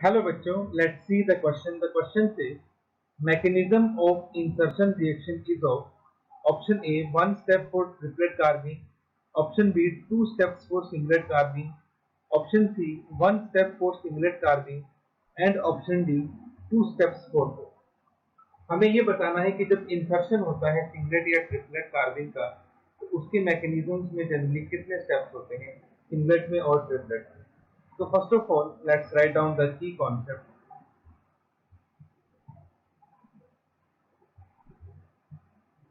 Hello बच्चों, let's see the question. The question से mechanism of insertion reaction is of option A 1 step for triplet carbene, option B 2 steps for singlet carbene, option C 1 step for singlet carbene and option D 2 steps for both. हमें ये बताना है कि जब insertion होता है singlet या triplet कार्बिन का तो उसके मैकेनिज्म्स में जनरली कितने स्टेप्स होते हैं सिंगलेट में और ट्रिपलेट में. So first of all, let's write down the key concept.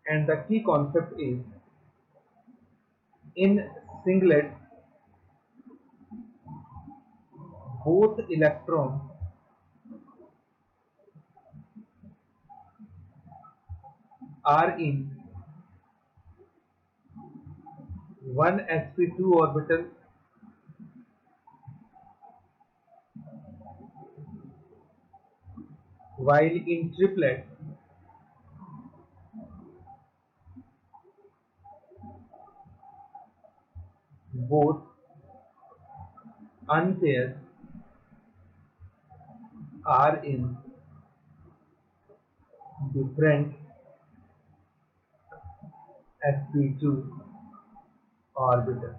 And the key concept is in singlet both electrons are in one sp2 orbital while in triplet both unpaired are in different sp2 orbital.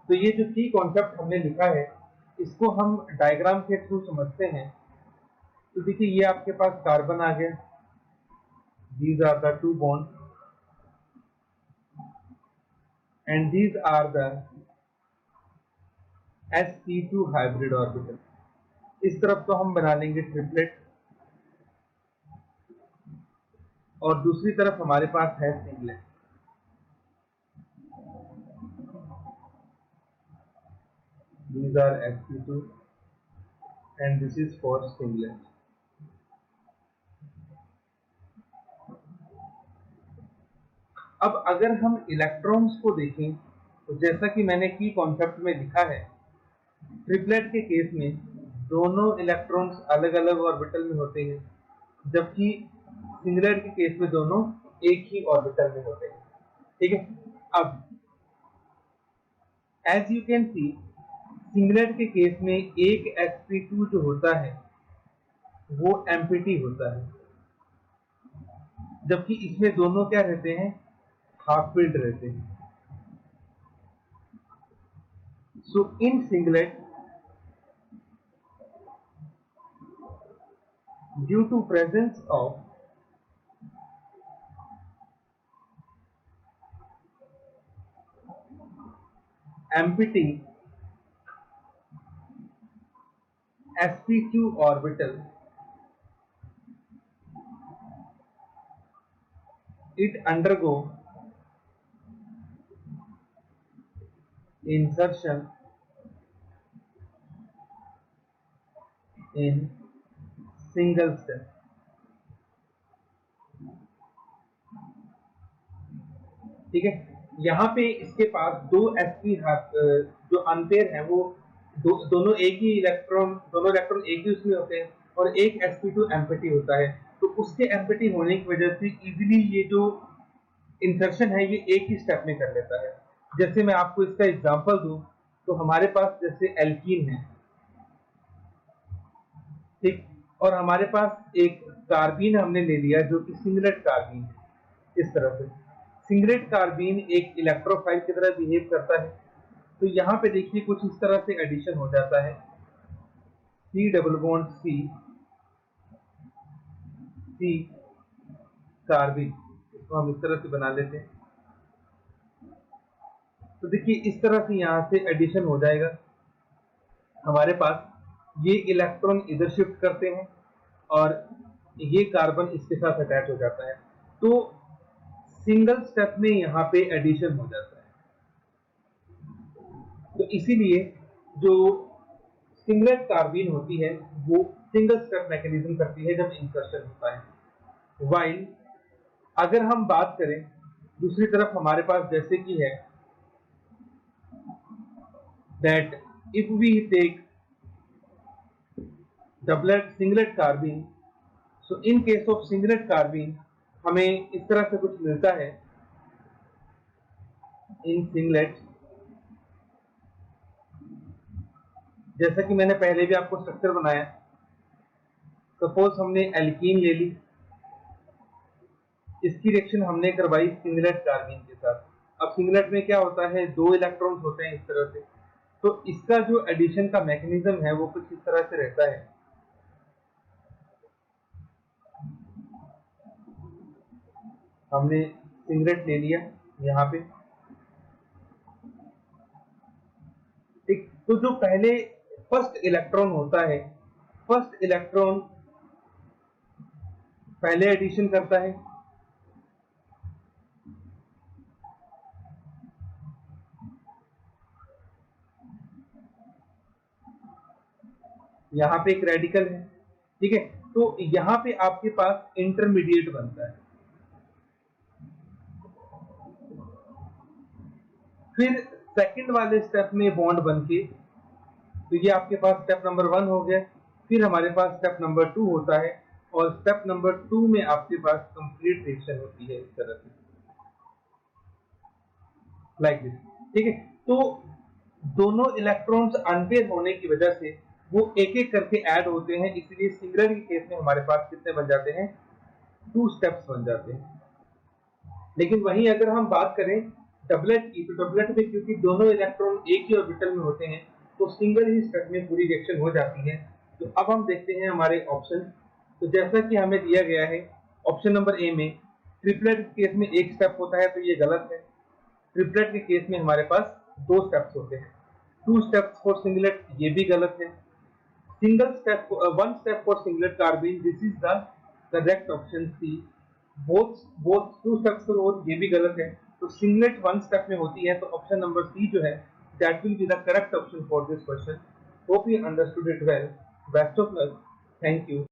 तो ये जो की concept हमने लिखा है इसको हम diagram के थ्रू समझते हैं. तो देखिए ये आपके पास कार्बन आ गया, these are the two bonds and these are the sp2 hybrid orbital. इस तरफ तो हम बना लेंगे ट्रिपलेट और दूसरी तरफ हमारे पास है singlet. These are sp2 and this is for singlet. अब अगर हम इलेक्ट्रॉन्स को देखें तो जैसा कि मैंने की कॉन्सेप्ट में लिखा है, ट्रिपलेट के केस में दोनों इलेक्ट्रॉन्स अलग अलग ऑर्बिटल में होते हैं, जबकि सिंगलेट के केस में दोनों एक ही ऑर्बिटल में होते हैं. ठीक है. अब as you can see singlet के केस में एक sp2 जो होता है वो एम्प्टी होता है, जबकि इसमें दोनों क्या रहते हैं, हाफ फिल्ड रहते हैं. So in singlet due to presence of empty sp2 orbital, it undergo insertion in single step. ठीक है. यहाँ पे इसके पास दो sp जो अनपेयर है वो दोनों एक ही इलेक्ट्रॉन, दोनों इलेक्ट्रॉन एक ही उसमें होते हैं और एक sp2 एम्प्टी होता है. तो उसके एम्प्टी होने की वजह से इजीली ये जो इंसर्शन है ये एक ही स्टेप में कर लेता है. जैसे मैं आपको इसका एग्जांपल दूं तो हमारे पास जैसे एल्कीन है, ठीक, और हमारे पास एक कार्बीन हमने ले लिया जो कि सिंगलेट कार्बीन है. इस तरह से सिंगलेट कार्बीन एक इलेक्ट्रोफाइल की तरह बिहेव करता है. तो यहाँ पे देखिए कुछ इस तरह से एडिशन हो जाता है, C double bond C carbene, इसको हम इस तरह से बना लेते हैं. तो देखिए इस तरह से यहाँ से एडिशन हो जाएगा. हमारे पास ये इलेक्ट्रॉन इधर शिफ्ट करते हैं और ये कार्बन इसके साथ अटैच हो जाता है. तो सिंगल स्टेप में यहाँ पे एडिशन हो जाता है. तो इसीलिए जो सिंगलेट कार्बीन होती है वो सिंगल स्टेप मैकेनिज्म करती है जब इंसर्शन होता है. वाइल अगर हम बात करें दूसरी तरफ हमारे पास जैसे कि है that if we take doublet singlet carbene, so in case of singlet carbene हमें इस तरह से कुछ मिलता है. in singlet जैसा कि मैंने पहले भी आपको स्ट्रक्चर बनाया, सपोज हमने एल्कीन ले ली, इसकी रिएक्शन हमने करवाई सिंगलेट कार्बीन के साथ। अब सिंगलेट में क्या होता है, 2 इलेक्ट्रॉन्स होते हैं इस तरह से, तो इसका जो एडिशन का मैकेनिज्म है वो कुछ इस तरह से रहता है। हमने सिंगलेट ले लिया यहाँ पे, ठीक। तो जो पहले फर्स्ट इलेक्ट्रॉन होता है, फर्स्ट इलेक्ट्रॉन पहले एडिशन करता है, यहाँ पे एक रेडिकल है, ठीक है। तो यहाँ पे आपके पास इंटरमीडिएट बनता है। फिर सेकंड वाले स्टेप में बॉन्ड बनके, तो ये आपके पास स्टेप नंबर 1 हो गया। फिर हमारे पास स्टेप नंबर 2 होता है, और स्टेप नंबर 2 में आपके पास कंप्लीट रिएक्शन होती है इस तरह से, लाइक दिस, ठीक है। तो दोनों इलेक्ट्रॉन्स अनपेयर होने की वजह से वो एक एक करके ऐड होते हैं, इसलिए सिंगुलर के केस में हमारे पास कितने बन जाते हैं, 2 स्टेप्स बन जाते हैं। लेकिन वहीं अगर हम बात करें डबलेट की, तो डबलेट में क्योंकि दोनों इलेक्ट्रॉन एक ही ऑर्बिटल में होते हैं, तो सिंगल ही स्टेप में पूरी रिएक्शन हो जाती है। तो अब हम देखते हैं हमारे ऑप्शन। तो जैसा कि हमें दिया गया है ऑप्शन नंबर ए में, ट्रिपलेट के केस में एक स्टेप होता है, तो ये गलत है। ट्रिपलेट के केस में हमारे पास 2 स्टेप्स होते हैं, 2 स्टेप्स फॉर सिंगलेट, ये भी गलत है। Single step, 1 step for singlet carbene, this is the correct option C. Both both 2 steps for, ये भी गलत है। तो सिंगलेट 1 स्टेप में होती है, तो ऑप्शन नंबर सी जो है, that will be the correct option for this question. Hope you understood it well. Best of luck, thank you.